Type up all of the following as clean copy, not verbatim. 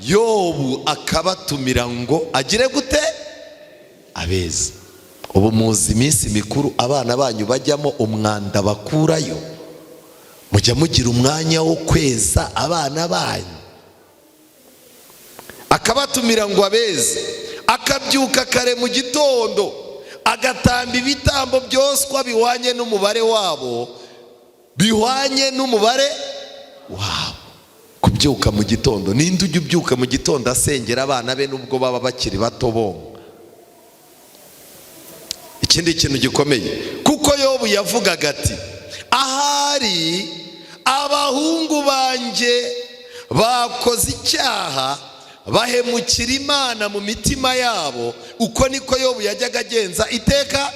Yobu akabatumira ngo agire gute? Abeza. Ubu muzi iminsi mikuru abana banyu bajyamo umwanda bakurayo, mujya mugira umwanya wo kweza abana banyu. Akabatumira ngo abeze, akabyuka kare mu gitondo agatamba ibitambo byoswa bihwanye n'umubare wabo, bihwanye n'umubare wabo. Kubyuka mu gitondo, ninde ujya ubyuka mu gitondo asengera abana be nubwo baba bakiri bato bonka? Ikindi kintu gikomeye, kuko Yobu yavugaga ati ahari abahungu banjye bakoze icyaha bahemukira Imana mu mitima yabo. Uko niko Yobu yajyaga agenza iteka.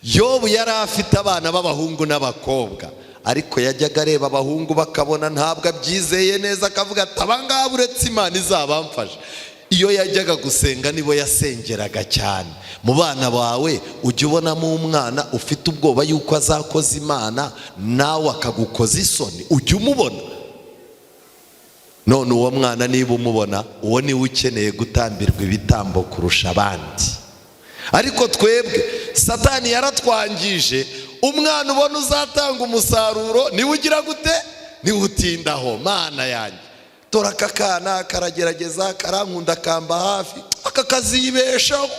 Yobu yari afite abana b'abahungu n'abakobwa, ariko yajyaga areba abahungu bakabona ntabwo abyizeye neza, akavuga ati abangaba uretse Imana izabamfasha. Iyo yajyaga gusenga nibo yasengeraga cyane. Mu bana bawe ujya ubonamo umwana ufite ubwoba yuko azakoza Imana nawe akagukoza isoni, ujya umubona? None uwo mwana niba umubona, uwo niwe ukeneye gutambirwa ibitambo kurusha abandi. Ariko twebwe Satani yaratwangije. Umwana ubona uzatanga umusaruro niwe ugira gute? Niwe utindaho. Mana yanjye, tora aka kana karagerageza, karankunda, kamba hafi, aka kazibeshaho.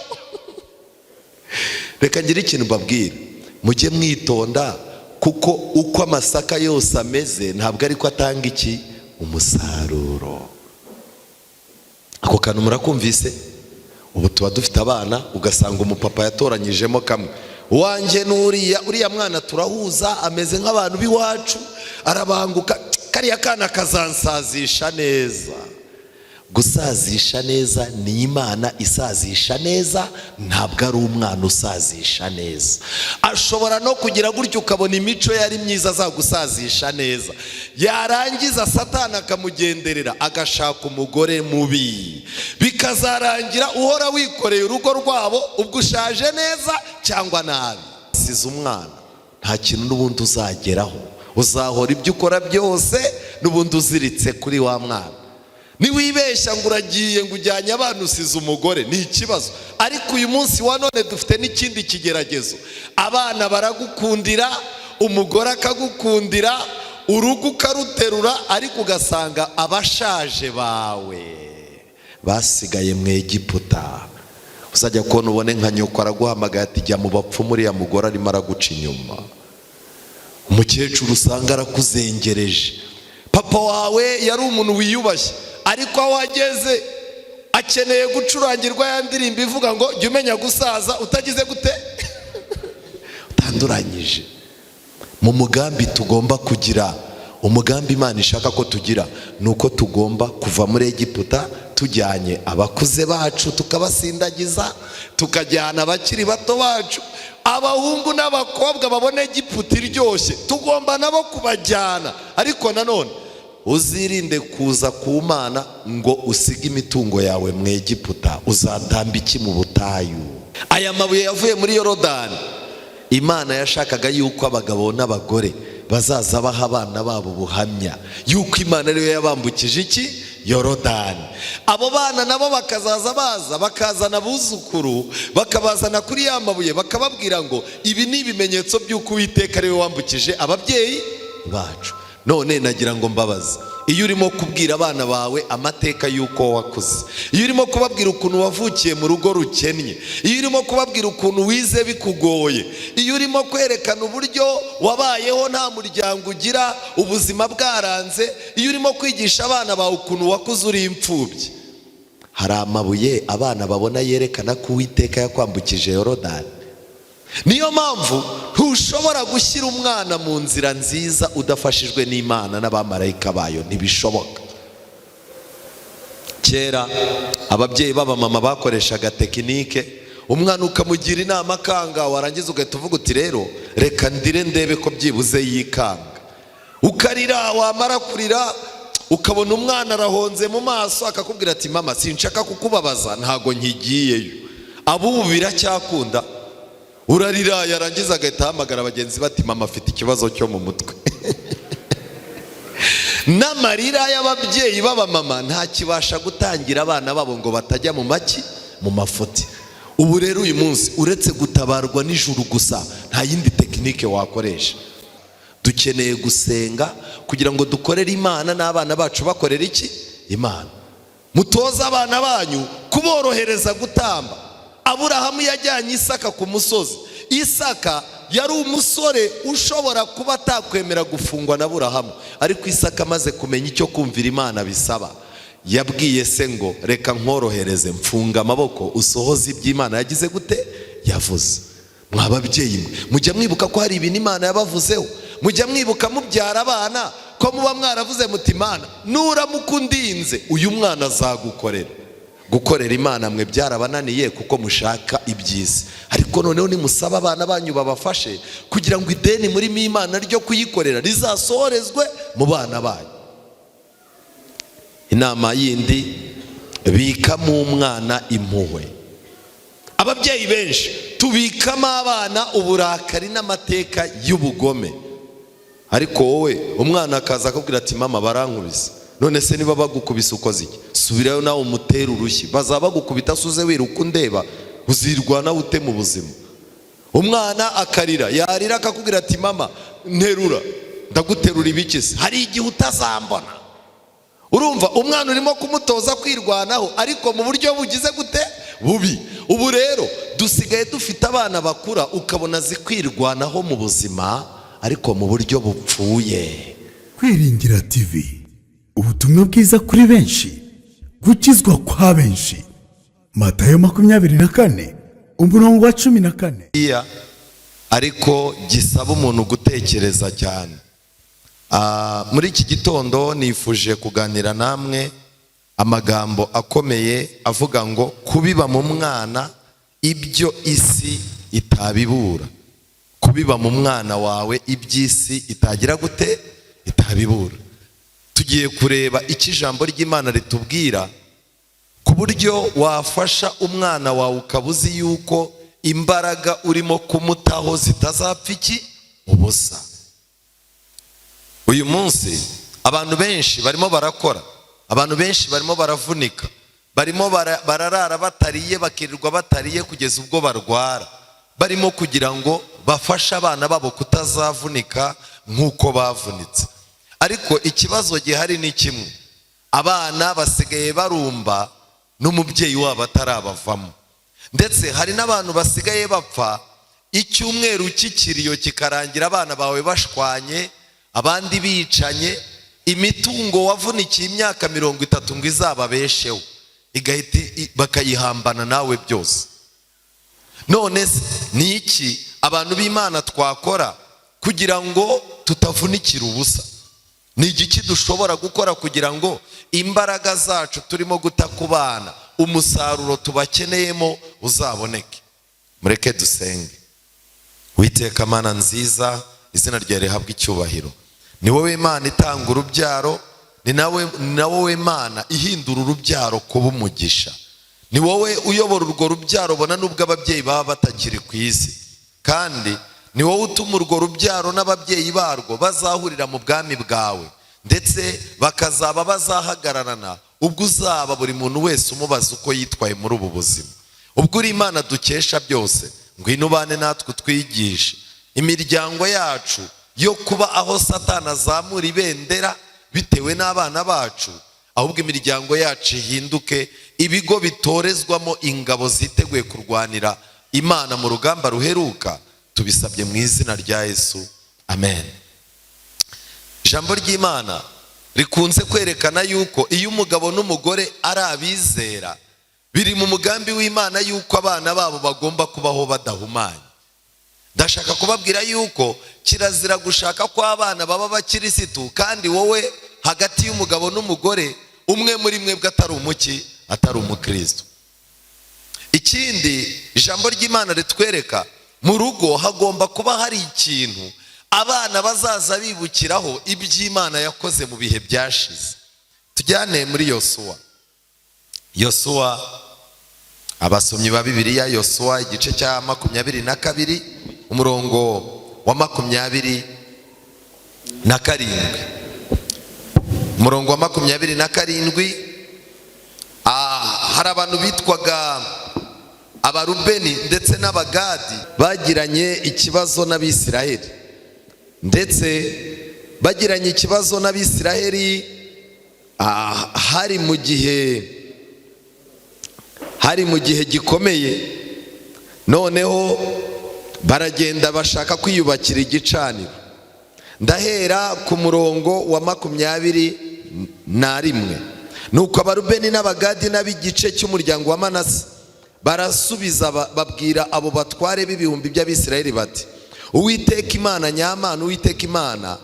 Reka ngire ikintu mbabwira, mujye mwitonda, kuko uko amasaka yose ameze ntabwo ariko atanga iki? Umusaruro. Ako kantu murakumvise? Ubu tuba dufite abana ugasanga umupapa yatoranyijemo kamwe, wanjye uriya mwana turahuza, ameze nk'abantu b'iwacu, arabanguka, kariya kana kazansazisha neza. Gusazisha neza ni Imana isazisha neza, ntabwo ari umwana usazisha neza. Ashobora no kugira gutyo ukabona imico yari myiza azagusazisha neza, yarangiza Satani akamugenderera agashaka umugore mubi, bikazarangira uhora wikoreye urugo rwabo ubwo ushaje neza cyangwa nabi. Size umwana nta kintu n'ubundi uzageraho, uzahora ibyo ukora byose n'ubundi uziritse kuri wa mwana. Niwibeshya ngo uragiye ngo ujyanye abantu usize umugore, ni ikibazo. Ariko uyu munsi wa none dufite n'ikindi kigeragezo. Abana baragukundira, umugore akagukundira, urugo ukaruterura, ariko ugasanga abashaje bawe basigaye mu Egiputa. Uzajya kubona ubone nka nyoko araguhamagaye ati jya mu bapfumu, uriya mugore arimo araguca inyuma. Umukecuru usanga arakuzengereje. Papa wawe yari umuntu wiyubashye, ariko aho ageze akeneye gucurangirwa ya ndirimbo ivuga ngo jya umenya gusaza utagize gute? Utanduranyije. Mu mugambi tugomba kugira, umugambi Imana ishaka ko tugira, nuko tugomba kuva muri Egiputa tujyanye abakuze bacu tukabasindagiza, tukajyana abakiri bato bacu. Abahungu n'abakobwa babone Egiputa iryoshye, tugomba nabo kubajyana. Ariko nanone uzirinde kuza ku Mana ngo usige imitungo yawe mu Egiputa, uzatamba iki mu butayu? Aya mabuye yavuye muri Yorodani, Imana yashakaga yuko abagabo n'abagore bazaza baha abana babo ubuhamya yuko Imana ariyo yabambukije iki? Yorodani. Abo bana nabo bakazaza baza bakazana abuzukuru, bakabazana kuri ya mabuye, bakababwira ngo ibi ni ibimenyetso by'uko Uwiteka ariwe wambukije ababyeyi bacu. None nagira ngo mbabaze, iyo urimo kubwira abana bawe amateka y'uko wakuze, iyo urimo kubabwira ukuntu wavukiye mu rugo rukennye, iyo urimo kubabwira ukuntu wize bikugoye, iyo urimo kwerekana uburyo wabayeho nta muryango ugira, ubuzima bwaranze, iyo urimo kwigisha abana bawe ukuntu wakuze uri imfubyi, hari amabuye abana babona yerekana ko Uwiteka yakwambukije Yorodani. Niyo mpamvu ntushobora gushyira umwana mu nzira nziza udafashijwe n'Imana n'abamarayika bayo, ntibishoboka. Kera ababyeyi b'abamama bakoreshaga tekinike, umwana ukamugira inama akanga, warangiza ugahita uvuga uti rero reka ndire ndebe ko byibuze yikanga. Ukarira, wamara kurira ukabona umwana arahonze mu maso, akakubwira ati mama sinshaka kukubabaza, ntago nkigiyeyo. Abubu biracyakunda. Urarira, yarangiza agahita ahamagara abagenzi bati mama afite ikibazo cyo mu mutwe. n'amarira y'ababyeyi b'abamama ntakibasha gutangira abana babo ngo batajya mu mafuti. Ubu rero uyu munsi uretse gutabarwa n'ijuru gusa nta yindi tekinike wakoresha. Dukeneye gusenga kugira ngo dukorere Imana n'abana bacu bakorera iki? Imana. Mutoza abana banyu kuborohereza gutamba. Aburahamu yajyanye Isaka ku musozi. Isaka yari umusore ushobora kuba atakwemera gufungwa na Aburahamu, ariko Isaka amaze kumenya icyo kumvira Imana bisaba, yabwiye se ngo reka nkorohereze, mfunga amaboko usohoze iby'Imana yagize gute? Yavuze. Mwababyeyi mwe mujya mwibuka ko hari ibintu Imana yabavuzeho. Mujya mwibuka mubyara abana ko muba mwaravuze muti Imana nuramuka undinze uyu mwana azagukorera. Gukorera Imana mwe byarabananiye kuko mushaka iby'isi, ariko noneho nimusaba abana banyu babafashe kugira ngo ideni murimo Imana ryo kuyikorera rizasohorezwe mu bana banyu. Inama yindi, bikamo umwana impuhwe. Ababyeyi benshi tubikamo abana uburakari n'amateka y'ubugome, ariko wowe umwana akaza akubwira ati mama barankubise. None se niba bagukubise ukoze iki? Subirayo nawe umutera urushyi. Bazaba bagukubita suze wiruka undeba, uzirwana ute mu buzima? Umwana akarira, yarira akakubwira ati mama nterura. Ndaguterura ibikisi, hari igihe utazambona. Urumva umwana urimo kumutoza kwirwanaho ariko mu buryo bugize gute? Bubi. Ubu rero dusigaye dufite abana bakura ukabona zikwirwanaho mu buzima ariko mu buryo bupfuye. Kwiringira TV, ubutumwa bwiza kuri benshi, gukizwa kwa benshi. Matayo 24 umurongo wa 14. Ariko gisaba umuntu gutekereza cyane. Muri iki gitondo nifuje kuganira namwe amagambo akomeye avuga ngo kubiba mu mwana ibyo isi itabibura. Kubiba mu mwana wawe iby'isi itagira gute? Itabibura. Tugiye kureba icyo ijambo ry'Imana ritubwira ku buryo wafasha umwana wawe ukabuzi yuko imbaraga urimo kumutaho zitazapfa iki? Ubusa. Uyu munsi abantu benshi barimo barakora, abantu benshi barimo baravunika, barimo bararara batariye, bakirirwa batariye kugeza ubwo barwara, barimo kugira ngo bafashe abana babo kutazavunika nk'uko bavunitse. Ariko ikibazo gihari ni kimwe, abana basigaye barumba n'umubyeyi wabo atarabavamo. Ndetse hari n'abantu basigaye bapfa icyumweru cy'ikiriyo kikarangira abana bawe bashwanye, abandi bicanye, imitungo wavunikiye imyaka 30 ngo izababesheho igahita bakayihambana nawe byose. None ni iki abantu b'Imana twakora kugira ngo tutavunikira ubusa? Ni igiki dushobora gukora kugira ngo imbaraga zacu turimo guta ku bana umusaruro tubakeneyemo uzaboneke? Mureke dusenge. Uwiteka Mana nziza, izina ryawe rihabwe icyubahiro. Ni wowe Imana itanga urubyaro, ni nawe Imana ihindura urubyaro kuba umugisha. Ni wowe uyobora urwo rubyaro bona nubwo ababyeyi baba batakiri ku isi, kandi ni wowe utuma urwo rubyaro n'ababyeyi barwo bazahurira mu bwami bwawe, ndetse bakazaba bazahagararana ubwo uzaba buri muntu wese umubaza uko yitwaye muri ubu buzima. Ubwo uri Imana dukesha byose, ngwino ubane natwe twigishe imiryango yacu yo kuba aho Satani azamura ibendera bitewe n'abana bacu, ahubwo imiryango yacu ihinduke ibigo bitorezwamo ingabo ziteguye kurwanira Imana mu rugamba ruheruka. Tubisabye mu izina rya Yesu, amen. Ijambo ry'Imana rikunze kwerekana yuko iyo umugabo n'umugore ari abizera, biri mu mugambi w'Imana yuko abana babo bagomba kubaho badahumanye. Ndashaka kubabwira yuko kirazira gushaka ko abana baba bakirisitu kandi wowe hagati y'umugabo n'umugore umwe muri mwebwe atari umukristo. Ikindi ijambo ry'Imana ritwereka, mu rugo hagomba kuba hari ikintu abana bazaza bibukiraho iby'Imana yakoze mu bihe byashize. Tujyane muri Yosuwa, abasomyi ba Bibiliya, Yosuwa igice cya 22 umurongo wa 27. umurongo wa 27. Hari abantu bitwaga abarubeni ndetse n'abagadi bagiranye ikibazo n'abisiraheli, ndetse bagiranye ikibazo n'abisiraheli hari mu gihe gikomeye. noneho baragenda bashaka kwiyubakira igicaniro. ndahera ku murongo wa 21. nuko abarubeni n'abagadi n'ab'igice cy'umuryango wa Manase barasubiza babwira abo batware b'ibihumbi by'abisiraheli bati, Uwiteka Imana nyamana, Uwiteka Imana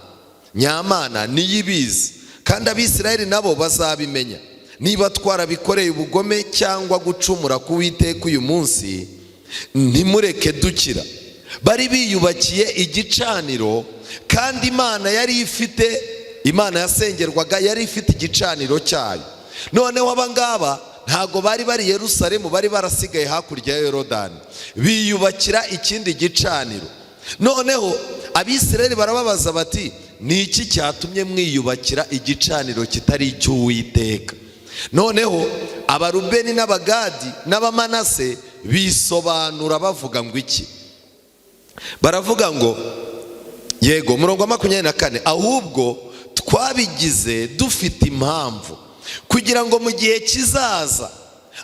nyamana niyo ibizi, kandi abisiraheli nabo bazabimenya niba twarabikoreye ubugome cyangwa gucumura ku Uwiteka uyu munsi, ntimureke dukira. bari biyubakiye igicaniro, kandi Imana yasengerwaga yari ifite igicaniro cyayo. noneho abangaba ntago bari bari Yerusalemu, bari barasigaye hakurya ya Yorodani, biyubakira ikindi gicaniro. noneho abisiraheli barababaza bati, ni iki cyatumye mwiyubakira igicaniro kitari icy'Uwiteka? noneho abarubeni n'abagadi n'abamanase bisobanura bavuga ngo iki? baravuga ngo yego, umurongo wa 24, ahubwo twabigize dufite impamvu, kugira ngo mu gihe kizaza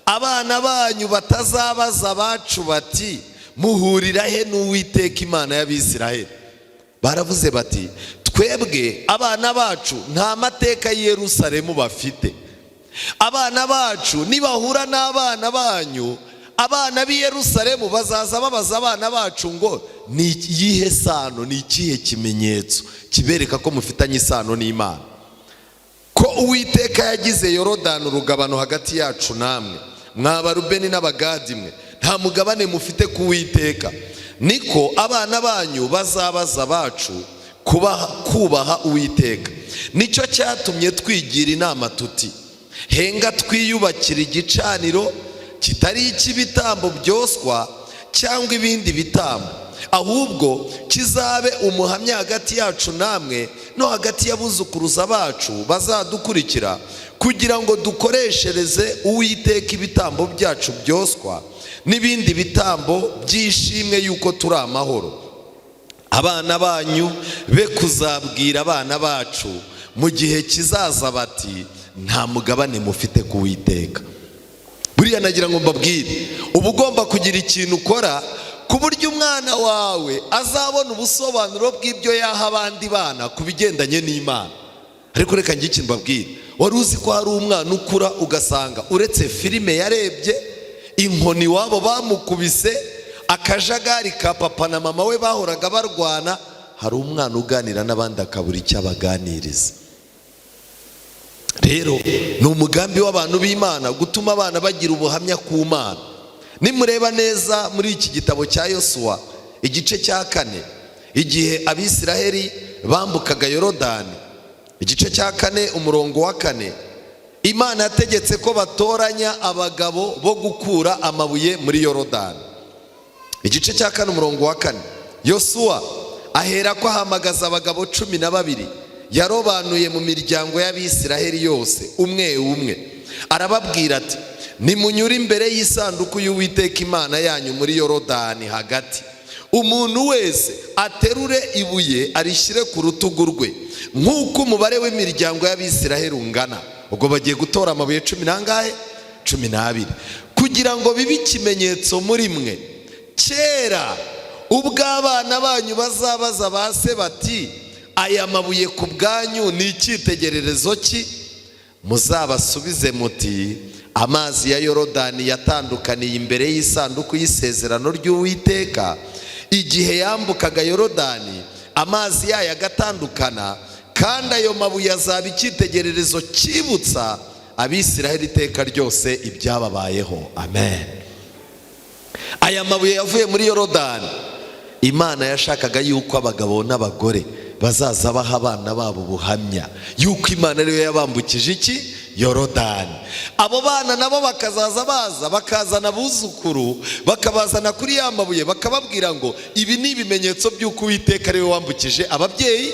abana banyu batazabaza abacu bati, muhurira he n'Uwiteka Imana y'Abisiraheli? baravuze bati, twebwe abana bacu nta mateka y'i Yerusalemu bafite. abana bacu nibahura n'abana banyu, abana b'i Yerusalemu bazaza babaza abana bacu ngo, ni iyihe sano, ni ikihe kimenyetso kibereka ko mufitanye isano n'Imana? ko Uwiteka yagize Yorodani urugabano hagati yacu namwe, mwaba Rubeni n'abagadi mwe, nta mugabane mufite ku Uwiteka, niko abana banyu bazabaza abacu kubaha Uwiteka. nicyo cyatumye twigira inama tuti, henga twiyubakira igicaniro kitari icy'ibitambo byoswa cyangwa ibindi bitambo, ahubwo kizabe umuhamya hagati yacu namwe no hagati y'abuzukuruza bacu bazadukurikira, kugira ngo dukoreshereze Uwiteka ibitambo byacu byoswa n'ibindi bitambo byishimwe yuko turi amahoro. abana banyu be kuzabwira abana bacu mu gihe kizaza bati, nta mugabane mufite ku Uwiteka. buriya nagira ngo mbabwire, uba ugomba kugira ikintu ukora ku buryo umwana wawe azabona ubusobanuro bw'ibyo yaha abandi bana ku bigendanye n'Imana. ariko reka njye ikintu mbabwire, wari uzi ko hari umwana ukura ugasanga uretse filime yarebye, inkoni wabo bamukubise, akajagari ka papa na mama we bahoraga barwana, hari umwana uganira n'abandi akabura icyo abaganiriza. rero ni umugambi w'abantu b'Imana gutuma abana bagira ubuhamya ku Mana. nimureba neza muri iki gitabo cya Yosuwa igice cya 4, igihe abisiraheli bambukaga Yorodani, igice cya 4 umurongo wa 4, Imana yategetse ko batoranya abagabo bo gukura amabuye muri Yorodani. igice cya 4 umurongo wa 4, Yosuwa ahera ko ahamagaza abagabo 12, yarobanuye mu miryango y'Abisiraheli yose umwe umwe, arababwira ati, nimunyure imbere y'isanduku y'Uwiteka Imana yanyu muri Yorodani hagati, umuntu wese aterure ibuye arishyire ku rutugu rwe, nk'uko umubare w'imiryango y'Abisiraheli ungana. ubwo bagiye gutora amabuye 12, kugira ngo bibe ikimenyetso muri mwe. kera ubwo abana banyu bazabaza base bati, aya mabuye ku bwanyu ni icyitegererezo ki? muzabasubize muti, amazi ya Yorodani yatandukaniye imbere y'isanduku y'isezerano ry'Uwiteka igihe yambukaga Yorodani, amazi yayo agatandukana, kandi ayo mabuye azaba icyitegererezo cyibutsa Abisiraheli iteka ryose ibyababayeho. amen. aya mabuye yavuye muri Yorodani, Imana yashakaga yuko abagabo n'abagore bazaza baha abana babo ubuhamya yuko Imana ariyo yabambukije iki? Yorodani. abo bana nabo bakazaza baza bakazana abuzukuru, bakabazana kuri ya mabuye, bakababwira ngo ibi ni ibimenyetso by'uko Uwiteka ariwe wambukije ababyeyi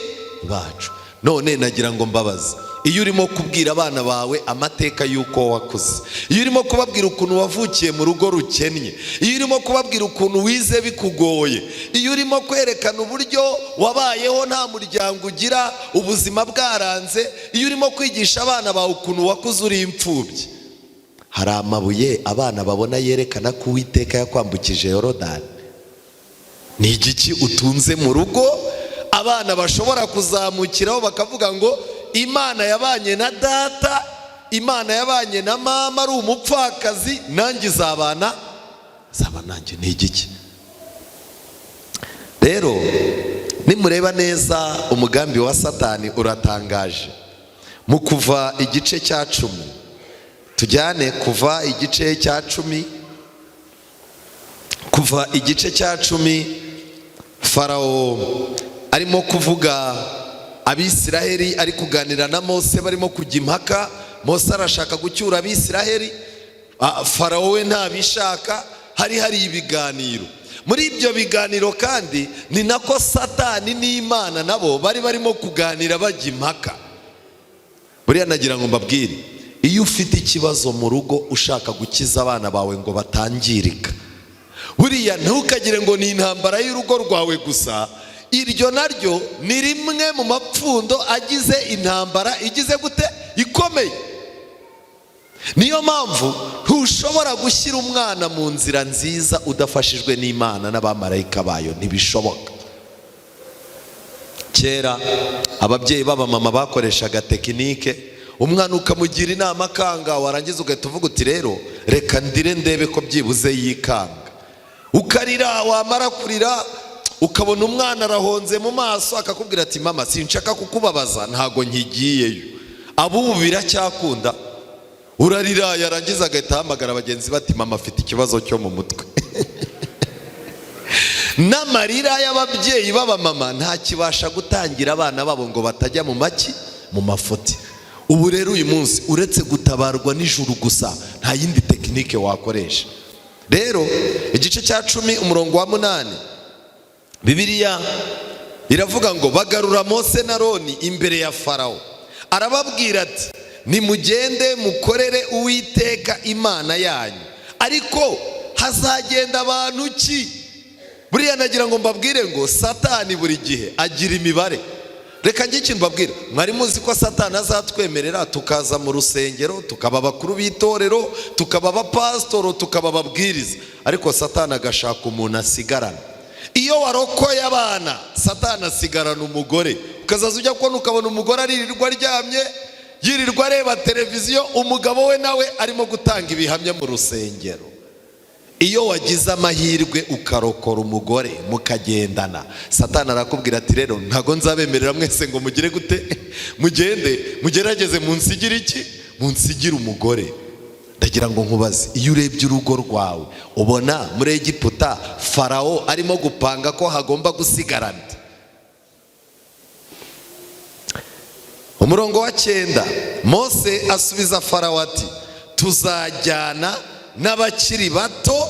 bacu. none nagira ngo mbabaze, iyo urimo kubwira abana bawe amateka y'uko wakuze, iyo urimo kubabwira ukuntu wavukiye mu rugo rukennye, iyo urimo kubabwira ukuntu wize bikugoye, iyo urimo kwerekana uburyo wabayeho nta muryango ugira, ubuzima bwaranze, iyo urimo kwigisha abana bawe ukuntu wakuze uri imfubyi, hari amabuye abana babona yerekana ko Uwiteka yakwambukije Yorodani. Ni igiki utunze mu rugo abana bashobora kuzamukiraho bakavuga ngo Imana yabanye na data, Imana yabanye na mama ari umupfakazi, nanjye zaba nanjye? Ni igiki? Rero nimureba neza umugambi wa Satani uratangaje. Mu Kuva igice cya 10, tujyane Kuva igice cya 10. Kuva igice cya 10, Farawo arimo kuvuga, Abisiraheli ari kuganira na Mose, barimo kujya impaka. Mose arashaka gucyura Abisiraheli, Farawo we ntabishaka. Hari ibiganiro. Muri ibyo biganiro kandi ni nako Satani n'Imana nabo barimo kuganira bajya impaka. Buriya nagira ngo mbabwire, iyo ufite ikibazo mu rugo ushaka gukiza abana bawe ngo batangirika, buriya ntukagire ngo ni intambara y'urugo rwawe gusa. Iryo naryo ni rimwe mu mapfundo agize intambara igize gute ikomeye. Niyo mpamvu ntushobora gushyira umwana mu nzira nziza udafashijwe n'Imana n'abamarayika bayo, ntibishoboka. Kera ababyeyi b'abamama bakoreshaga tekinike, umwana ukamugira inama akanga, warangiza ugahita uvuga uti rero reka ndire ndebe ko byibuze yikanga. Ukarira, wamara kurira ukabona umwana arahonze mu maso, akakubwira ati mama sinshaka kukubabaza, ntago nkigiyeyo. Abubu biracyakunda. Urarira, yarangiza agahita ahamagara bagenzi bati mama afite ikibazo cyo mu mutwe. N'amarira y'ababyeyi b'abamama ntakibasha gutangira abana babo ngo batajya mu mafuti. Ubu rero uyu munsi uretse gutabarwa n'ijuru gusa nta yindi tekinike wakoresha. Rero igice cya 10 umurongo wa 8, Bibiliya iravuga ngo bagarura Mose na Aroni imbere ya Farawo, arababwira ati nimugende mukorere Uwiteka Imana yanyu, ariko hazagenda abantu ki? Buriya nagira ngo mbabwire ngo Satani buri gihe agira imibare. Reka njye ikintu mbabwira, mwari muzi ko Satani azatwemerera tukaza mu rusengero, tukaba abakuru b'itorero, tukaba abapasitoro, tukaba ababwiriza, ariko Satani agashaka umuntu asigarana. Iyo warokoye abana, Satani asigarana umugore. Ukazaza ujya kubona ukabona umugore aririrwa aryamye, yirirwa areba televiziyo, umugabo we nawe arimo gutanga ibihamya mu rusengero. Iyo wagize amahirwe ukarokora umugore mukagendana, Satani arakubwira ati rero ntago nzabemerera mwese ngo mugire gute, mugende mugerageze munsigire iki, munsigire umugore. Ndagira ngo nkubaze, iyo urebye urugo rwawe ubona muri Egiputa Farawo arimo gupanga ko hagomba gusigarana. Umurongo wa 9, Mose asubiza Farawo ati tuzajyana n'abakiri bato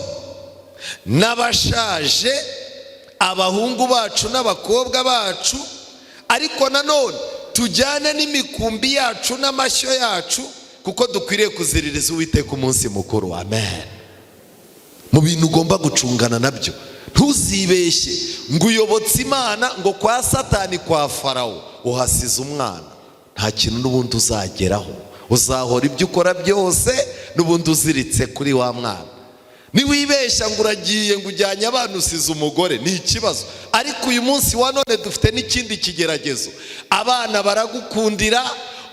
n'abashaje, abahungu bacu n'abakobwa bacu, ariko nanone tujyane n'imikumbi yacu n'amashyo yacu, kuko dukwiriye kuziririza Uwiteka umunsi mukuru. Amen. Mu bintu ugomba gucungana nabyo, ntuzibeshye ngo uyobotse Imana ngo kwa Satani kwa Farawo uhasize umwana. Nta kintu n'ubundi uzageraho, uzahora ibyo ukora byose n'ubundi uziritse kuri wa mwana. Niwibeshya ngo uragiye ngo ujyanye abantu usize umugore, ni ikibazo. Ariko uyu munsi wa none dufite n'ikindi kigeragezo. Abana baragukundira,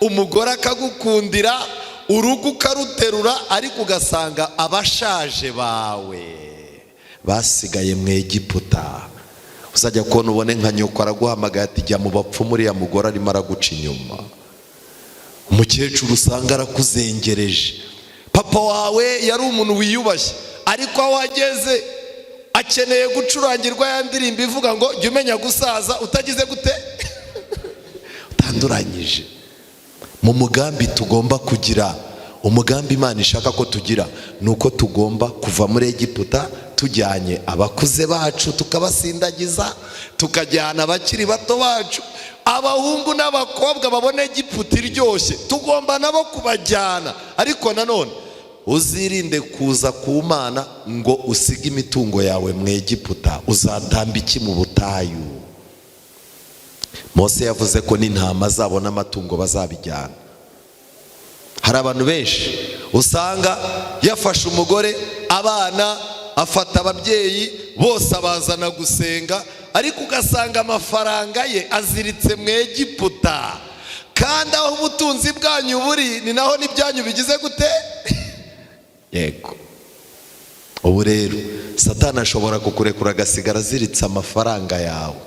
umugore akagukundira, urugo ukaruterura, ariko ugasanga abashaje bawe basigaye mu Egiputa. Uzajya kubona ubone nka nyoko araguhamagaye ati jya mu bapfumu, uriya mugore arimo araguca inyuma. Umukecuru usanga arakuzengereje. Papa wawe yari umuntu wiyubashye, ariko aho ageze akeneye gucurangirwa ya ndirimbo ivuga ngo jya umenya gusaza utagize gute, utanduranyije. Mu mugambi tugomba kugira, umugambi Imana ishaka ko tugira, nuko tugomba kuva muri Egiputa tujyanye abakuze bacu tukabasindagiza, tukajyana abakiri bato bacu, abahungu n'abakobwa babone Egiputa iryoshye, tugomba nabo kubajyana. Ariko nanone uzirinde kuza ku Mana ngo usige imitungo yawe mu Egiputa, uzatamba iki mu butayu? Mose yavuze ko n'intama zabo n'amatungo bazabijyana. Hari abantu benshi usanga yafashe umugore, abana, afata ababyeyi bose abazana gusenga, ariko ugasanga amafaranga ye aziritse mu Egiputa. Kandi aho ubutunzi bwanyu buri ni naho n'ibyanyu bigize gute? Yego. Ubu rero Satani ashobora kukurekura agasigara aziritse amafaranga yawe.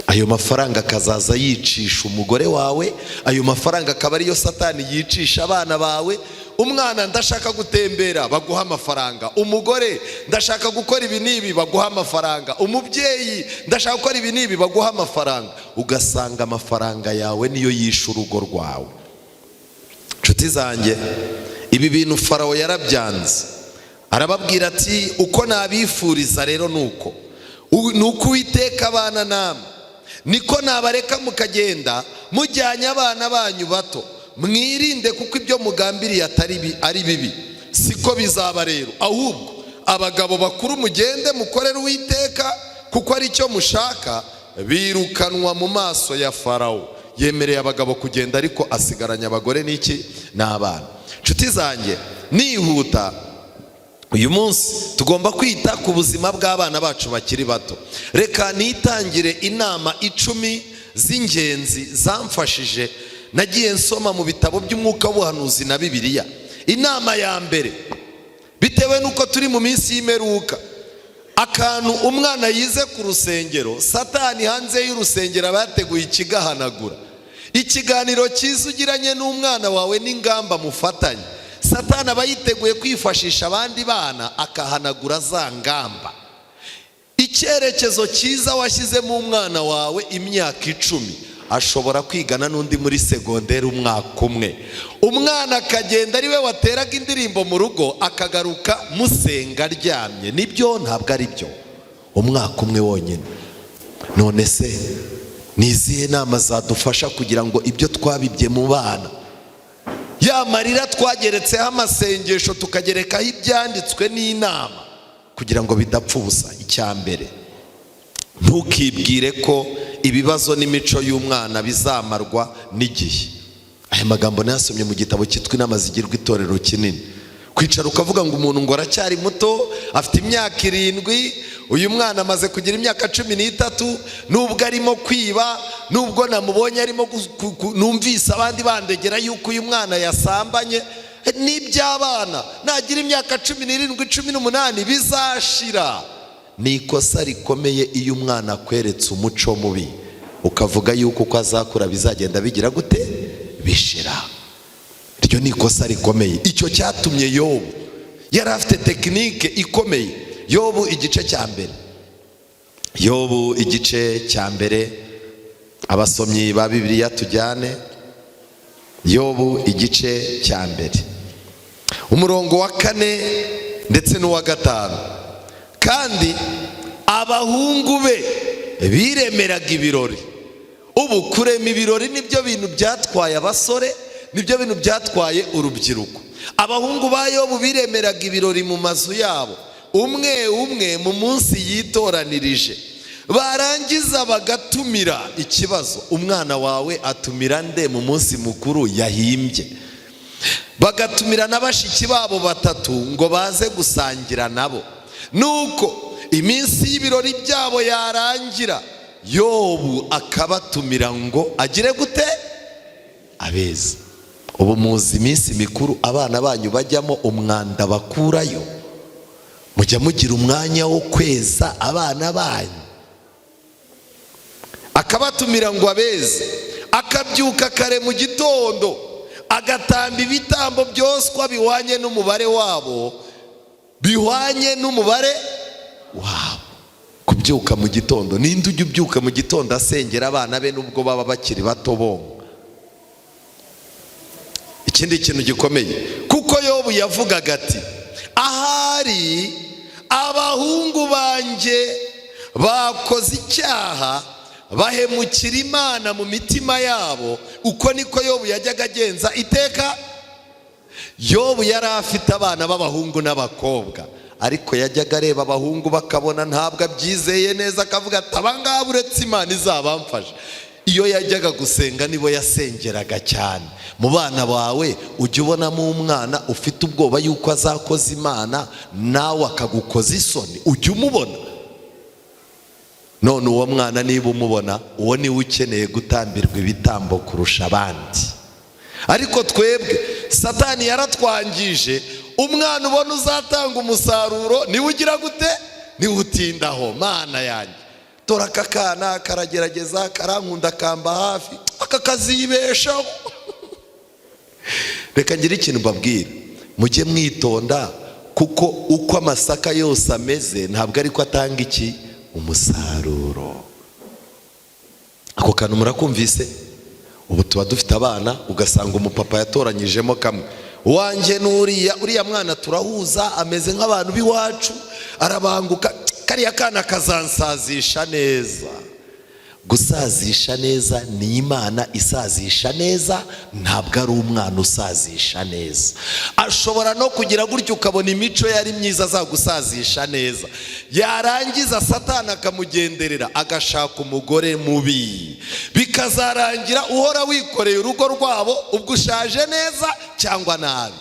Ayo mafaranga akazaza yicisha umugore wawe, ayo mafaranga akaba ariyo Satani yicisha abana bawe. Umwana ndashaka gutembera, baguha amafaranga. Umugore ndashaka gukora ibi n'ibi, baguha amafaranga. Umubyeyi ndashaka gukora ibi n'ibi, baguha amafaranga. Ugasanga amafaranga yawe niyo yisha urugo rwawe. Nshuti zanjye, ibi bintu Farawo yarabyanze. Arababwira ati uko nabifuriza rero nuko Uwiteka abana namwe, niko nabareka mukagenda mujyanye abana banyu bato. Mwirinde kuko ibyo mugambiriye ari bibi. Siko bizaba rero, ahubwo abagabo bakuru mugende mukorere Uwiteka kuko ari cyo mushaka. Birukanwa mu maso ya Farawo. Yemereye abagabo kugenda, ariko asigaranye abagore n'iki n'abana. Nshuti zanjye, nihuta, uyu munsi tugomba kwita ku buzima bw'abana bacu bakiri bato. Reka nitangire inama 10 z'ingenzi zamfashije nagiye nsoma mu bitabo by'umwuka w'ubuhanuzi na Bibiliya. Inama ya mbere, bitewe nuko turi mu minsi y'imperuka, akantu umwana yize ku rusengero, Satani hanze y'urusengero abateguye ikigahanagura. Ikiganiro cyiza ugiranye n'umwana wawe n'ingamba mufatanye, Satani aba yiteguye kwifashisha abandi bana akahanagura za ngamba. Icyerekezo cyiza washyizemo umwana wawe imyaka 10, ashobora kwigana n'undi muri segonderi umwaka umwe. Umwana akagenda ari we wateraga indirimbo mu rugo, akagaruka musenga aryamye. Nibyo ntabwo ari byo? Umwaka umwe wonyine. None se nizihe nama zadufasha kugira ngo ibyo twabibye mu bana, ya marira twageretseho amasengesho tukagerekaho ibyanditswe n'inama, kugira ngo bidapfa ubusa? Icya mbere, ntukibwire ko ibibazo n'imico y'umwana bizamarwa n'igihe. Aya magambo nayasomye mu gitabo cyitwa Inama zigirwa itorero kinini. Kwicara ukavuga ngo umuntu ngo aracyari muto, afite imyaka 7, uyu mwana amaze kugira imyaka 13, nubwo arimo kwiba, nubwo namubonye arimo numvise abandi bandegera yuko uyu mwana yasambanye. N'iby'abana nagira imyaka 17, 18 bizashira. Ni ikosa rikomeye iyo umwana akweretse umuco mubi ukavuga yuko uko azakura bizagenda bigira gute? Bishira. Iryo ni ikosa rikomeye. Icyo cyatumye Yobu yari afite tekinike ikomeye. Yobu igice cya mbere. Yobu igice cya mbere, abasomyi ba Bibiliya tujyane. Yobu igice cya mbere, umurongo wa 4 ndetse n'uwa 5. Kandi abahungu be biremeraga ibirori. Ubu kurema ibirori nibyo bintu byatwaye abasore, nibyo bintu byatwaye urubyiruko. Abahungu ba Yobu biremeraga ibirori mu mazu yabo, umwe umwe mu munsi yitoranirije. Barangiza bagatumira. Ikibazo, umwana wawe atumira nde mu munsi mukuru yahimbye? Bagatumira n'abashiki babo 3 ngo baze gusangira nabo. Nuko iminsi y'ibirori byabo yarangira, Yobu akabatumira ngo agire gute? Abeza. Ubu muzi iminsi mikuru abana banyu bajyamo umwanda bakurayo, mujya mugira umwanya wo kweza abana banyu. Akabatumira ngo abeze, akabyuka kare mu gitondo, agatamba ibitambo byoswa bihwanye n'umubare wabo, bihwanye n'umubare wabo. Kubyuka mu gitondo, ninde ujya ubyuka mu gitondo asengera abana be nubwo baba bakiri bato bonka? Ikindi kintu gikomeye, kuko Yobu yavugaga ati ahari abahungu banjye bakoze icyaha bahemukira Imana mu mitima yabo. Uko niko Yobu yajyaga agenza iteka. Yobu yari afite abana b'abahungu n'abakobwa, ariko yajyaga areba abahungu bakabona ntabwo abyizeye neza, akavuga ati abangaba uretse Imana izabamfasha. Iyo yajyaga gusenga nibo yasengeraga cyane. Mu bana bawe ujya ubonamo umwana ufite ubwoba yuko azakoza Imana nawe akagukoza isoni, ujya umubona? None uwo mwana niba umubona, uwo niwe ukeneye gutambirwa ibitambo kurusha abandi. Ariko twebwe Satani yaratwangije. Umwana ubona uzatanga umusaruro niwe ugira gute? Niwe utindaho. Mana yanjye, tora aka kana karagerageza, karankunda, kamba hafi, aka kazibeshaho. Reka ngire ikintu mbabwira, mujye mwitonda, kuko uko amasaka yose ameze ntabwo ariko atanga iki? Umusaruro. Ako kantu murakumvise? Ubu tuba dufite abana ugasanga umupapa yatoranyijemo kamwe, uwanjye n'uriya, uriya mwana turahuza, ameze nk'abantu b'iwacu, arabanguka, kariya kana kazansazisha neza. Gusazisha neza ni Imana isazisha neza, ntabwo ari umwana usazisha neza. Ashobora no kugira gutyo ukabona imico yari myiza azagusazisha neza, yarangiza Satani akamugenderera agashaka umugore mubi, bikazarangira uhora wikoreye urugo rwabo, ubwo ushaje neza cyangwa nabi.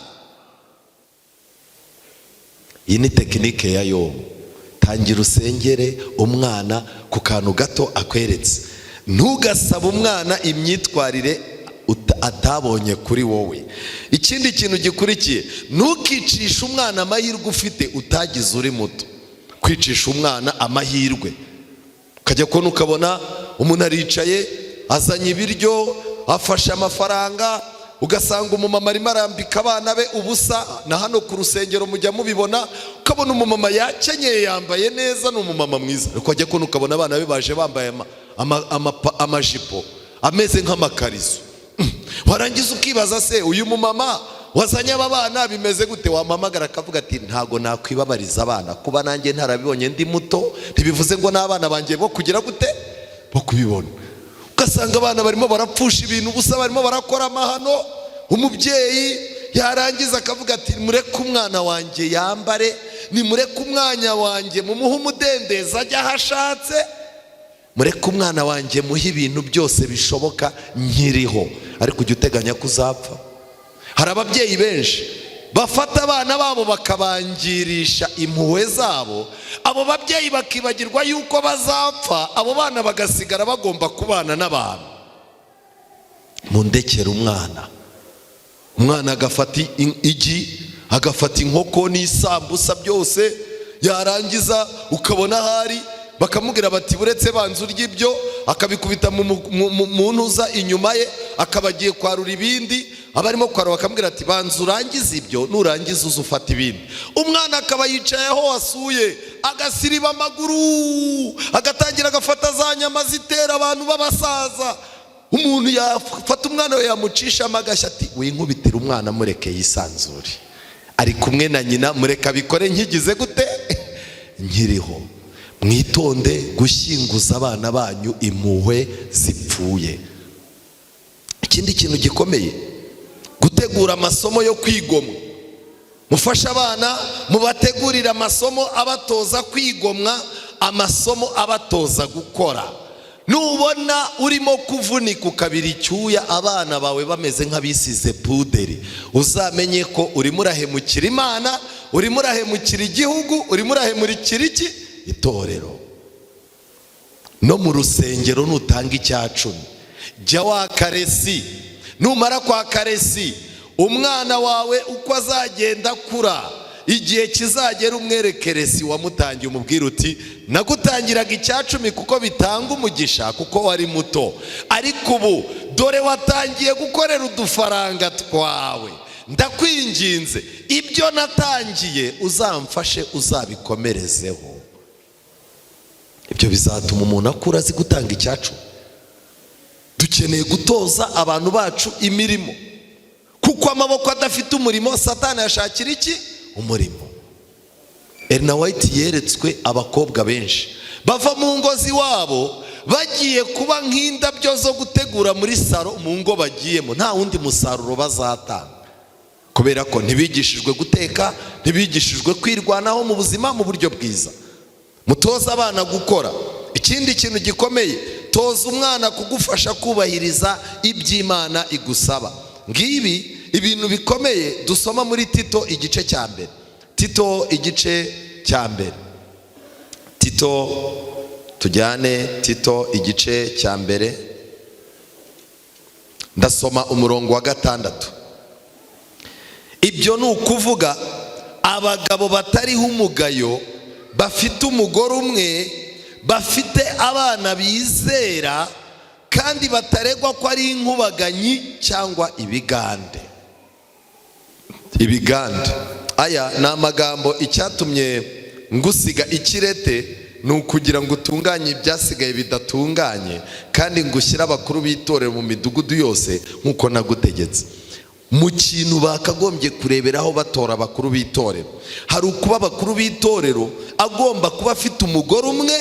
Iyi ni tekinike ya Yobu. Tangira usengere umwana ku kantu gato akweretse. Ntugasaba umwana imyitwarire atabonye kuri wowe. Ikindi kintu gikurikiye, ntukicisha umwana amahirwe ufite utagize uri muto. Kwicisha umwana amahirwe, ukajya kubona ukabona umuntu aricaye azanye ibiryo, afashe amafaranga, ugasanga umumama arimo arambika abana be ubusa. Na hano ku rusengero mujya mubibona, ukabona umumama yakenyeye yambaye neza, ni umumama mwiza, ariko ajya kubona ukabona abana be baje bambaye amajipo ameze nk'amakarizo. Warangiza ukibaza, se uyu mumama wazanye aba bana bimeze gute? Wamamagara akavuga ati ntago nakwibabariza abana, kuba nanjye ntarabibonye ndi muto ntibivuze ngo n'abana banjye bo kugira gute? Bo kubibona. Ugasanga abana barimo barapfusha ibintu ubusa, barimo barakora amahano. Umubyeyi yarangiza akavuga ati mureke umwana wanjye yambare, nimureke umwanya wanjye mumuhe umudendezi ajya aho ashatse, mureke umwana wanjye muhe ibintu byose bishoboka nkiriho, ariko ujya uteganya ko uzapfa. Hari ababyeyi benshi bafata abana babo bakabangirisha impuhwe zabo, abo babyeyi bakibagirwa yuko bazapfa, abo bana bagasigara bagomba kubana n'abantu. Mundekere umwana, umwana agafata igi, agafata inkoko n'isambusa byose, yarangiza ukabona ahari bakamubwira bati buretse banza urya ibyo, akabikubita mu ntuza inyuma ye, akabagiye kwarura ibindi. Abarimo kwarura bakamubwira ati banza urangiza ibyo, nurangiza uza ufata ibindi. Umwana akaba yicaye aho wasuye, agasiriba amaguru, agatangira agafata za nyama zitera abantu b'abasaza. Umuntu yafata umwana we yamucisha amagashya ati winkubitira umwana, mureke yisanzure, ari kumwe na nyina, mureka abikore nkigize gute? Nkiriho. Mwitonde gushyinguza abana banyu impuhwe zipfuye. Ikindi kintu gikomeye, gutegura amasomo yo kwigomwa. Mufasha abana, mubategurira amasomo abatoza kwigomwa, amasomo abatoza gukora. Nubona urimo kuvunika ukabira icyuya, abana bawe bameze nk'abisize puderi, uzamenye ko urimo urahemukira Imana, urimo urahemukira igihugu, urimo urahemukira iki? Itorero. No mu rusengero nutanga icyacumi, jya wakaresi. Numara kwa karesi, umwana wawe uko azagenda akura, igihe kizagera umwerekeresi wamutangiye, umubwira uti nagutangiraga icyacumi kuko bitanga umugisha, kuko wari muto, ariko ubu dore watangiye gukorera udufaranga twawe, ndakwinginze ibyo natangiye uzamfashe uzabikomerezeho. Ibyo bizatuma umuntu akura azi gutanga icyacumi. Dukeneye gutoza abantu bacu imirimo, kuko amaboko adafite umurimo Satani yashakira iki? Umurimo. Ellen White yeretswe abakobwa benshi bava mu ngo z'iwabo bagiye kuba nk'indabyo zo gutegura muri salo mu ngo bagiyemo, nta wundi musaruro bazatanga, kubera ko ntibigishijwe guteka, ntibigishijwe kwirwanaho mu buzima mu buryo bwiza. Mutoza abana gukora. Ikindi kintu gikomeye, toza umwana kugufasha kubahiriza iby'Imana igusaba. Ngibi ibintu bikomeye dusoma muri Tito igice cya mbere. Tito igice cya mbere. Tito, tujyane Tito igice cya mbere, ndasoma umurongo wa 6. Ibyo ni ukuvuga abagabo batariho umugayo, bafite umugore umwe, bafite abana bizera, kandi bataregwa ko ari inkubaganyi cyangwa ibigande. Ibigande aya ni amagambo icyatumye ngusiga ikirete ni ukugira ngo utunganye ibyasigaye bidatunganye, kandi ngushyire abakuru b'itorero mu midugudu yose nk'uko nagutegetse. Mu kintu bakagombye kureberaho batora abakuru b'itorero, hari ukuba abakuru b'itorero agomba kuba afite umugore umwe.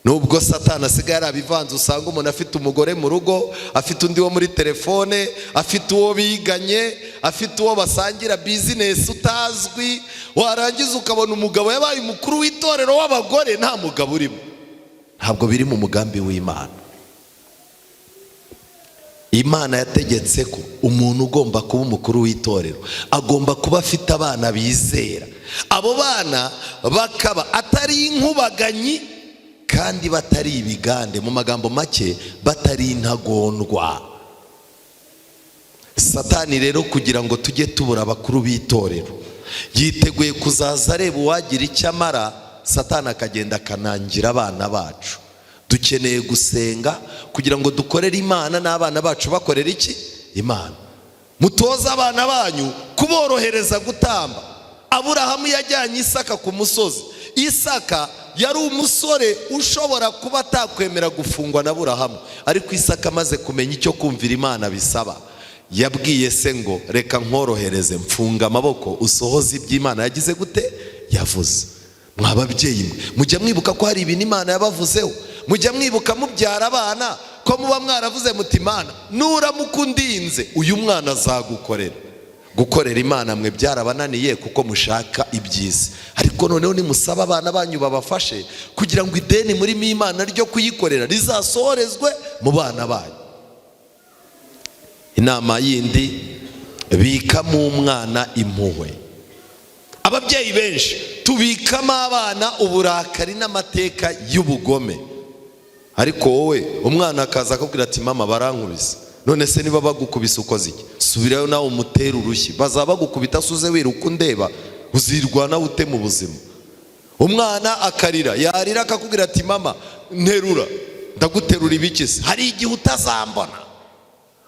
Nubwo Satani asigaye yarabivanze, usanga umuntu afite umugore mu rugo, afite undi wo muri telefone, afite uwo biganye, afite uwo basangira bizinesi utazwi, warangiza ukabona umugabo yabaye umukuru w'itorero w'abagore, nta mugabo urimo. Ntabwo biri mu mugambi w'Imana. Imana yategetse ko umuntu ugomba kuba umukuru w'itorero agomba kuba afite abana bizera. Abo bana bakaba atari inkubaganyi kandi batari ibigande, mu magambo make batari intagondwa. Satani rero kugira ngo tujye tubura abakuru b'itorero, yiteguye kuzaza areba uwagira icyo amara. Satani akagenda akanangira abana bacu. Dukeneye gusenga kugira ngo dukorere Imana, n'abana bacu bakorera iki? Imana. Mutoza abana banyu kuborohereza gutamba. Aburahamu yajyanye Isaka ku musozi. Isaka yari umusore ushobora kuba atakwemera gufungwa na Aburahamu, ariko Isaka amaze kumenya icyo kumvira Imana bisaba, yabwiye se ngo reka nkorohereze, mfunga amaboko usohoze iby'Imana yagize gute? Yavuze. Mwababyeyi mwe mujya mwibuka ko hari ibintu Imana yabavuzeho, mujya mwibuka mubyara abana ko muba mwaravuze muti Imana nuramuka undinze uyu mwana azagukorera. Gukorera Imana mwe byarabananiye kuko mushaka iby'isi, ariko noneho nimusaba abana banyu babafashe kugira ngo ideni muri Imana ryo kuyikorera rizasohorezwe mu bana banyu. Inama yindi, bikamo umwana impuhwe. Ababyeyi benshi tubikamo abana uburakari n'amateka y'ubugome, ariko wowe umwana akaza akubwira ati mama barankubise. None se niba bagukubise ukoze iki? Subirayo nawe umutere urushyi. Bazaba bagukubita suze wiruka undeba, uzirwana ute mu buzima? Umwana akarira, yarira akakubwira ati mama nterura. Ndaguterura ibikisi, hari igihe utazambona.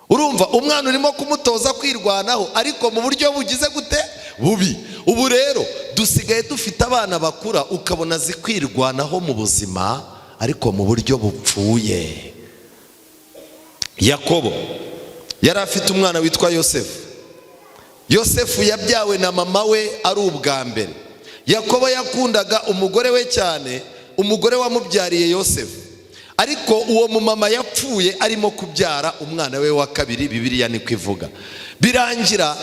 Urumva umwana urimo kumutoza kwirwanaho, ariko mu buryo bugize gute? Bubi. Ubu rero dusigaye dufite abana bakura ukabona zikwirwanaho mu buzima, ariko mu buryo bupfuye. Yakobo yari afite umwana witwa Yosefu. Yosefu yabyawe na mama we ari ubwa mbere. Yakobo yakundaga umugore we cyane, umugore wamubyariye Yosefu, ariko uwo mumama yapfuye arimo kubyara umwana we wa kabiri. Bibiliya niko ivuga. Birangira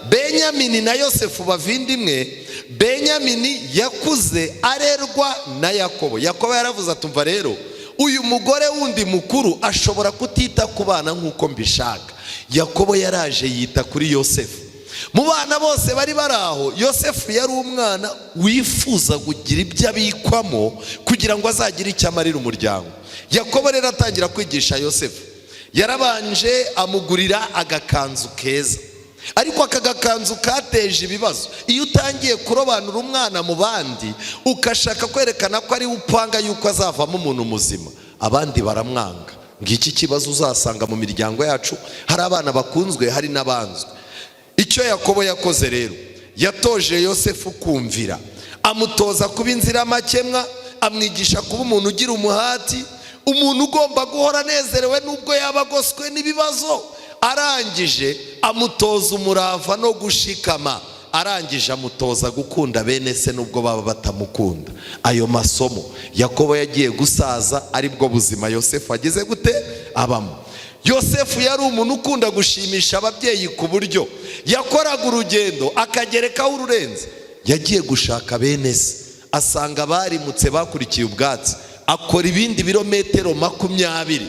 Benyamini na Yosefu bavindimwe. Benyamini yakuze arerwa na Yakobo. Yakobo yaravuze atumva rero uyu mugore wundi mukuru ashobora kutita ku bana nk'uko mbishaka. Yakobo yaraje yita kuri Yosefu. Mu bana bose bari baraho, Yosefu yari umwana wifuza kugira ibyo abikwamo kugira ngo azagire icyo amarira umuryango. Yakobo rero atangira kwigisha Yosefu. Yarabanje amugurira agakanzu keza, ariko aka gakanzu kateje ibibazo. Iyo utangiye kurobanura umwana mu bandi ukashaka kwerekana ko ari upanga yuko azavamo umuntu muzima, abandi baramwanga. Ngiki kibazo uzasanga mu miryango yacu, hari abana bakunzwe, hari n'abanzwe. Icyo Yakobo yakoze rero, yatoje Yosefu kumvira, amutoza kuba inzira makemwa, amwigisha kuba umuntu ugira umuhati, umuntu ugomba guhora anezerewe nubwo yaba agoswe n'ibibazo. Arangije amutoza umurava no gushikama, arangije amutoza gukunda bene se nubwo baba batamukunda. Ayo masomo Yakobo yagiye gusaza aribwo buzima Yosefu ageze gute abamo. Yosefu yari umuntu ukunda gushimisha ababyeyi ku buryo yakoraga urugendo akagerekaho ururenze. Yagiye gushaka bene se asanga barimutse bakurikiye ubwatsi, akora ibindi birometero 20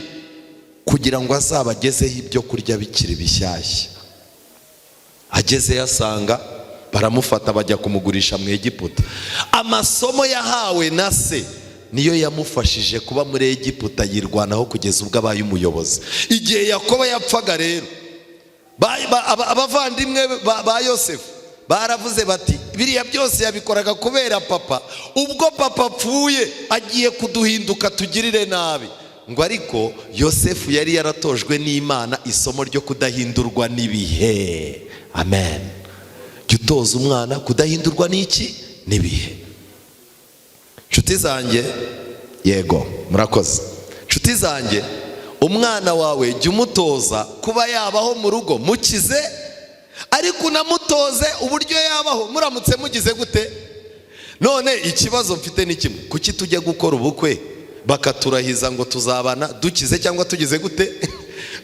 kugira ngo azabagezeho ibyo kurya bikiri bishyashya. Ageze yasanga baramufata bajya kumugurisha mu Egiputa. Amasomo yahawe na se niyo yamufashije kuba muri Egiputa yirwanaho kugeza ubwo abaye umuyobozi. Igihe Yakobo yapfaga rero, abavandimwe ba Yosefu baravuze bati biriya byose yabikoraga kubera papa, ubwo papa apfuye agiye kuduhinduka tugirire nabi. Ngo ariko Yosefu yari yaratojwe n'Imana isomo ryo kudahindurwa n'ibihe. Amen. Jya utoza umwana kudahindurwa n'iki? N'ibihe. Nshuti zanjye, yego murakoze. Nshuti zanjye, umwana wawe jya umutoza kuba yabaho mu rugo mukize, ariko unamutoze uburyo yabaho muramutse mugize gute. None ikibazo mfite ni kimwe, kuki tujya gukora ubukwe bakaturahiza ngo tuzabana dukize cyangwa tugize gute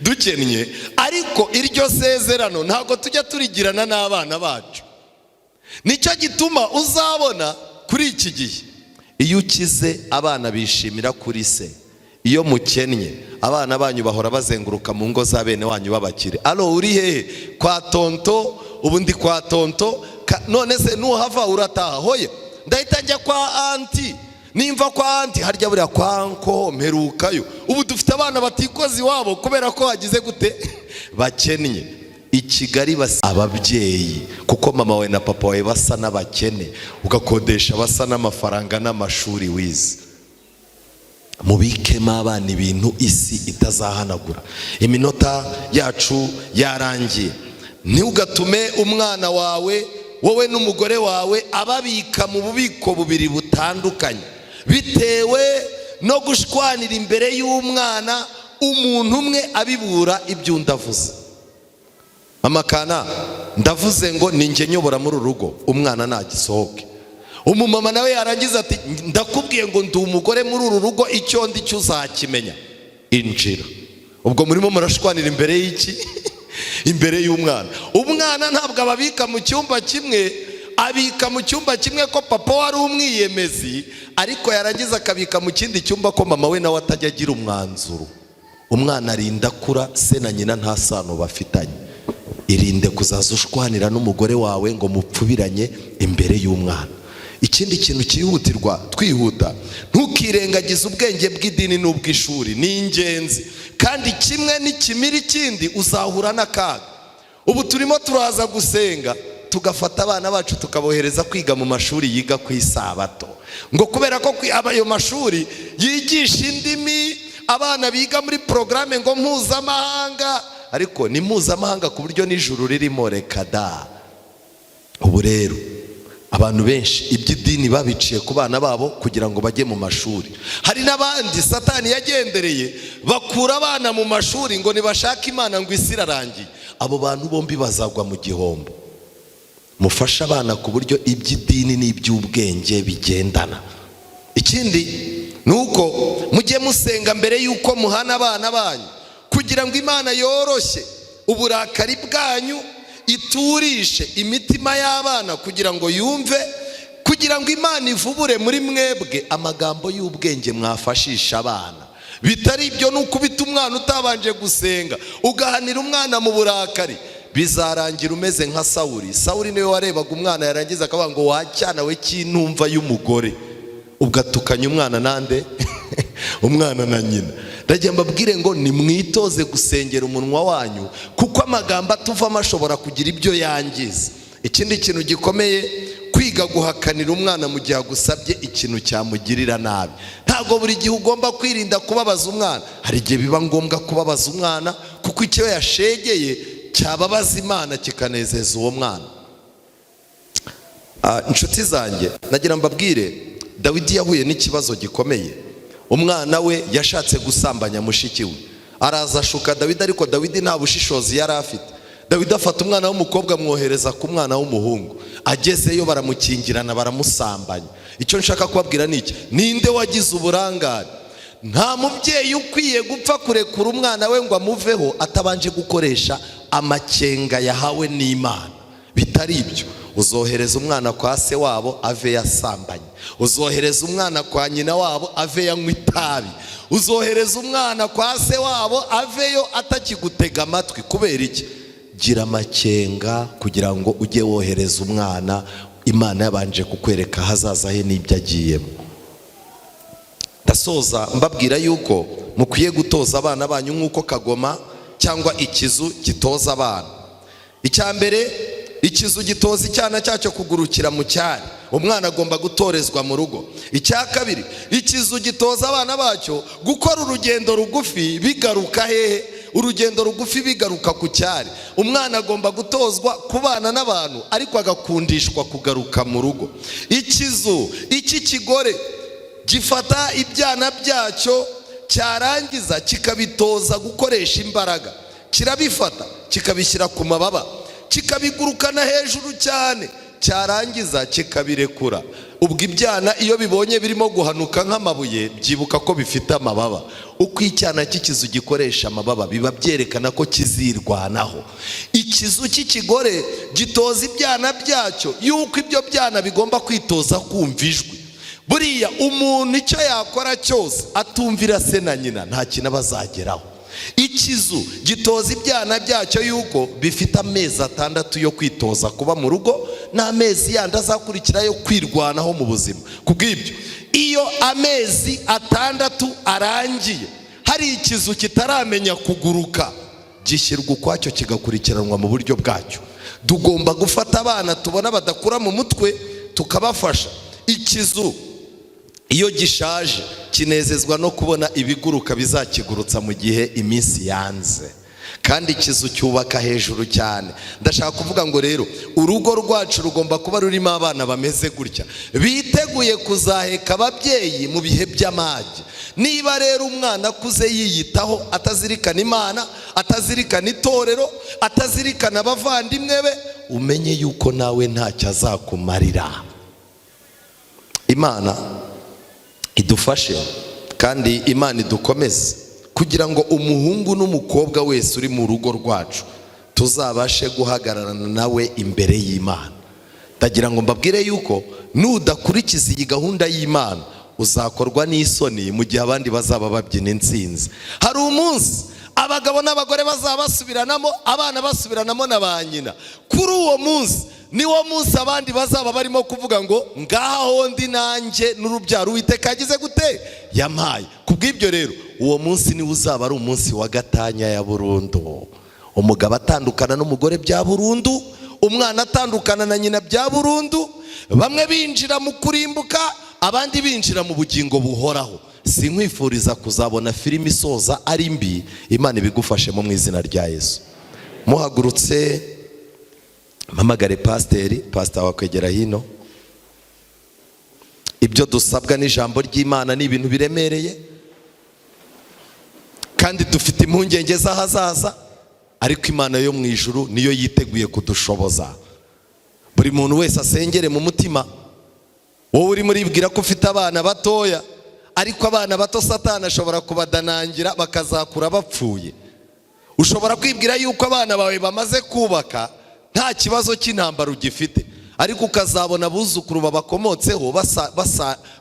dukennye, ariko iryo sezerano ntabwo tujya turigirana n'abana bacu. Nicyo gituma uzabona kuri iki gihe iyo ukize abana bishimira kuri se, iyo mukennye abana banyu bahora bazenguruka mu ngo za bene wanyu babakire. Alo uri hehe? Kwa tonto. Ubundi kwa tonto, none se nuhava urataha? Hoye ndahita njya kwa anti. Nimva kwa anti harya buriya kwa nko mperukayo. Ubu dufite abana batikoze iwabo kubera ko hagize gute bakennye. I Kigali basa ababyeyi kuko mama we na papa we basa n'abakene, ugakodesha basa n'amafaranga n'amashuri wize. Mubikemo abana ibintu isi itazahanagura. Iminota yacu yarangiye. Ntugatume umwana wawe wowe n'umugore wawe ababika mu bubiko bubiri butandukanye bitewe no gushwanira imbere y'umwana, umuntu umwe abibura ibyo ndavuze. Amakana ndavuze ngo ninjye nyobora muri urugo, umwana nagisohoke. Umumama nawe yarangiza ati ndakubwiye ngo ndi umugore muri uru rugo, icyo ndi cyo uzakimenya, injira. Ubwo murimo murashwanira imbere y'iki? Imbere y'umwana. Umwana ntabwo ababika mu cyumba kimwe, abika mu cyumba kimwe ko papa wari umwiyemezi, ariko yarangiza akabika mu kindi cyumba ko mama we nawe atajya agira umwanzuro. Umwana arinda kura, se na nyina nta sano bafitanye. Irinde kuzaza ushwanira n'umugore wawe ngo mupfubiranye imbere y'umwana. Ikindi kintu cyihutirwa, twihuta, ntukirengagize ubwenge bw'idini n'ubw'ishuri. Ni ingenzi kandi kimwe nikimira ikindi uzahura n'akaga. Ubu turimo turaza gusenga tugafata abana bacu tukabohereza kwiga mu mashuri yiga ku isabato, ngo kubera ko ayo mashuri yigisha indimi, abana biga muri programme ngo mpuzamahanga, ariko ni mpuzamahanga ku buryo n'ijuru ririmo reka da. Ubu rero abantu benshi iby'idini babiciye ku bana babo kugira ngo bajye mu mashuri. Hari n'abandi Satani yagendereye bakura abana mu mashuri ngo nibashaka Imana ngo isi irarangiye. Abo bantu bombi bazagwa mu gihombo. Mufasha abana ku buryo iby'idini n'iby'ubwenge bigendana. Ikindi nuko mujye musenga mbere yuko muhana abana banyu kugira ngo Imana yoroshye uburakari bwanyu, iturishe imitima y'abana kugira ngo yumve, kugira ngo Imana ivubure muri mwebwe amagambo y'ubwenge mwafashisha abana. Bitari ibyo n'ukubita umwana utabanje gusenga ugahanira umwana mu burakari, bizarangira umeze nka Sawuli. Sawuli niwe warebaga umwana yarangiza akavuga ngo wacyana we cy'intumva y'umugore, ugatukanya umwana nande umwana na nyina. Ndagira mbabwire ngo nimwitoze gusengera umunwa wanyu kuko amagambo atuvamo ashobora kugira ibyo yangiza. Ikindi kintu gikomeye, kwiga guhakanira umwana mu gihe agusabye ikintu cyamugirira nabi. Ntabwo buri gihe ugomba kwirinda kubabaza umwana. Hari igihe biba ngombwa kubabaza umwana kuko icyo yashegeye cyababaza Imana kikanezeza uwo mwana. Inshuti zanjye, nagira mbabwire Dawidi yahuye n'ikibazo gikomeye. Umwana we yashatse gusambanya mushiki we, araza ashuka Dawidi, ariko Dawidi nta bushishozi yari afite. Dawidi afata umwana w'umukobwa amwohereza ku mwana w'umuhungu, agezeyo baramukingirana baramusambanya. Icyo nshaka kubabwira ni iki: ninde wagize uburangare? Nta mubyeyi ukwiye gupfa kurekura umwana we ngo amuveho atabanje gukoresha amakenga yahawe n'Imana. Bitari ibyo uzohereza umwana kwa se wabo ave yasambanye, uzohereza umwana kwa nyina wabo ave yanywa itabi, uzohereza umwana kwa se wabo aveyo atakigutega amatwi. Kubera iki? Gira amakenga kugira ngo ujye wohereza umwana Imana yabanje kukwereka hazaza he n'ibyo agiyemo. Ndasoza mbabwira yuko mukwiye gutoza abana banyu nk'uko kagoma cyangwa ikizu gitoza abana. Icya mbere, ikizu gitoza icyana cyacyo kugurukira mu cyari, umwana agomba gutorezwa mu rugo. Icya kabiri, ikizu gitoza abana bacyo gukora urugendo rugufi bigaruka hehe? Urugendo rugufi bigaruka ku cyari. Umwana agomba gutozwa kubana n'abantu ariko agakundishwa kugaruka mu rugo. Ikizu iki kigore gifata ibyana byacyo cyarangiza kikabitoza gukoresha imbaraga, kirabifata kikabishyira ku mababa, kikabigurukana hejuru cyane, cyarangiza kikabirekura. Ubwo ibyana iyo bibonye birimo guhanuka nk'amabuye byibuka ko bifite amababa. Uko icyana cy'ikizu gikoresha amababa biba byerekana ko kizirwanaho. Ikizu cy'ikigore gitoza ibyana byacyo yuko ibyo byana bigomba kwitoza kumva ijwi. Buriya umuntu icyo yakora cyose atumvira se na nyina nta kintu bazageraho. Ikizu gitoza ibyana byacyo yuko bifite amezi 6 yo kwitoza kuba mu rugo, n'amezi yandi azakurikira yo kwirwanaho mu buzima. Kubw'ibyo iyo amezi 6 arangiye hari ikizu kitaramenya kuguruka, gishyirwa ukwacyo kigakurikiranwa mu buryo bwacyo. Tugomba gufata abana tubona badakura mu mutwe tukabafasha. Ikizu iyo gishaje kinezezwa no kubona ibiguruka bizakigurutsa mu gihe iminsi yanze, kandi ikizu cyubaka hejuru cyane. Ndashaka kuvuga ngo rero urugo rwacu rugomba kuba rurimo abana bameze gutya, biteguye kuzaheka ababyeyi mu bihe by'amage. Niba rero umwana akuze yiyitaho, atazirikana Imana, atazirikana itorero, atazirikana abavandimwe be, umenye yuko nawe ntacyo azakumarira. Imana idufashe kandi Imana idukomeze kugira ngo umuhungu n'umukobwa wese uri mu rugo rwacu tuzabashe guhagararana nawe imbere y'Imana. Ndagira ngo mbabwire yuko nudakurikiza iyi gahunda y'Imana uzakorwa n'isoni mu gihe abandi bazaba babyina intsinzi. Hari umunsi abagabo n'abagore bazaba basubiranamo, abana basubiranamo na ba nyina. Kuri uwo munsi niwo munsi abandi bazaba barimo kuvuga ngo ngaha hondi nanjye n'urubyaro Uwiteka yagize gute yampaye. Kubw'ibyo rero uwo munsi niwo uzaba ari umunsi wa gatanya ya burundu. Umugabo atandukana n'umugore bya burundu, umwana atandukana na nyina bya burundu, bamwe binjira mu kurimbuka abandi binjira mu bugingo buhoraho. Sinkwifuriza kuzabona filimi isoza ari mbi. Imana ibigufashemo mu izina rya Yesu. Muhagurutse mpamagare pastor wakwegera hino. Ibyo dusabwa n'ijambo ry'Imana ni ibintu biremereye kandi dufite impungenge z'ahazaza, ariko Imana yo mu ijuru niyo yiteguye kudushoboza. Buri muntu wese asengere mu mutima. Wowe uri muribwira ko ufite abana batoya, ariko abana bato Satani ashobora kubadanangira bakazakura bapfuye. Ushobora kwibwira yuko abana bawe bamaze kubaka nta kibazo cy'intambara ugifite, ariko ukazabona abuzukuru babakomotseho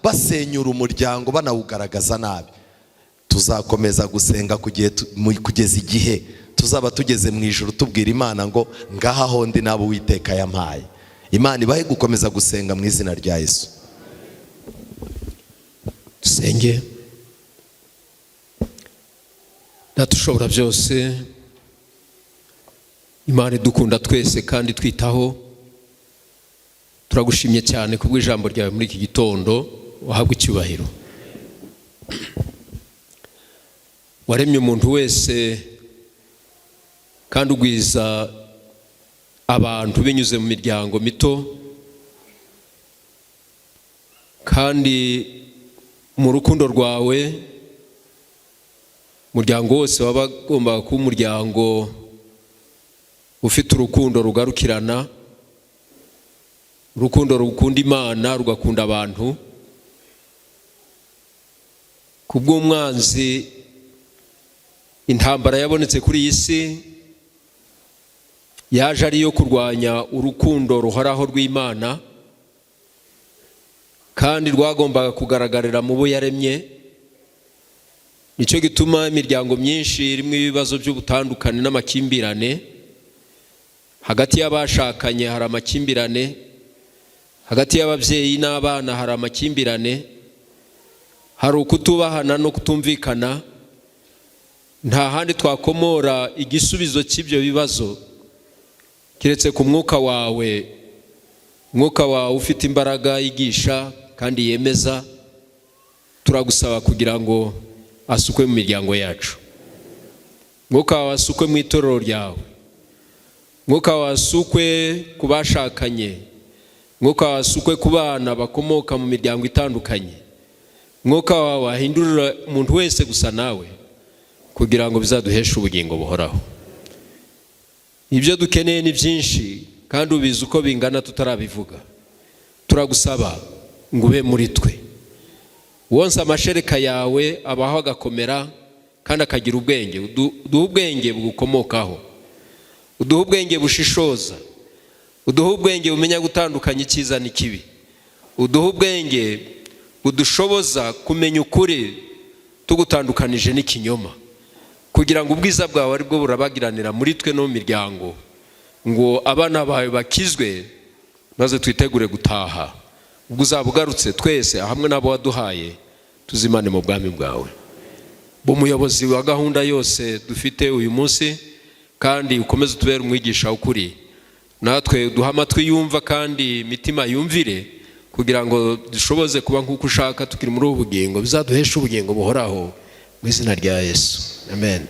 basenyura umuryango banawugaragaza nabi. Tuzakomeza gusenga kugeza igihe tuzaba tugeze mu ijuru tubwira Imana ngo ngaha hondi nabo Uwiteka yampaye. Imana ibahe gukomeza gusenga mu izina rya Yesu. Dusenge. Datushobora byose, Imana idukunda twese kandi twitaho, turagushimye cyane kubw'ijambo ryawe muri iki gitondo. Wahabwe icyubahiro. Waremye umuntu wese kandi ugwiza abantu binyuze mu miryango mito, kandi mu rukundo rwawe umuryango wose waba ugomba kuba umuryango ufite rufite urukundo rugarukirana, urukundo rukunda Imana rugakunda abantu. Kubw'umwanzi intambara yabonetse kuri iyi si yaje ari yo kurwanya urukundo ruhoraho rw'Imana, kandi rwagombaga kugaragarira mu bo yaremye. Nicyo gituma imiryango myinshi irimo ibibazo by'ubutandukane n'amakimbirane. Hagati y'abashakanye hari amakimbirane, hagati y'ababyeyi n'abana hari amakimbirane, hari ukutubahana no kutumvikana. Nta handi twakomora igisubizo cy'ibyo bibazo kiretse ku mwuka wawe, mwuka wawe ufite imbaraga yigisha kandi yemeza. Turagusaba kugira ngo asukwe mu miryango yacu, mwuka wawe asukwe mu itorero ryawe, mwuka wawe asukwe ku bashakanye, mwuka wawe asukwe ku bana bakomoka mu miryango itandukanye. Mwuka wawe ahindurira umuntu wese gusa nawe, kugira ngo bizaduheshe ubugingo buhoraho. Ibyo dukeneye ni byinshi kandi ubizi uko bingana tutarabivuga. Turagusaba ngo ube muri twe, wonsa amashereka yawe abaho agakomera kandi akagira ubwenge. Uduhe ubwenge bugukomokaho, uduhe ubwenge bushishoza, uduhe ubwenge bumenya gutandukanya icyiza n'ikibi, uduhe ubwenge budushoboza kumenya ukuri tugutandukanije n'ikinyoma, kugira ngo ubwiza bwawe aribwo burabagiranira muri twe no mu miryango, ngo abana bawe bakizwe maze twitegure gutaha ubwo uzaba ugarutse twese hamwe n'abo waduhaye tuzimane mu bwami bwawe. Umuyobozi wa gahunda yose dufite uyu munsi, kandi ukomeze utubere umwigisha ukuri, natwe duha amatwi yumva kandi imitima yumvire, kugira ngo dushoboze kuba nk'uko ushaka tukiri muri ubu bugingo, bizaduheshe ubugingo buhoraho mu izina rya Yesu. Amen.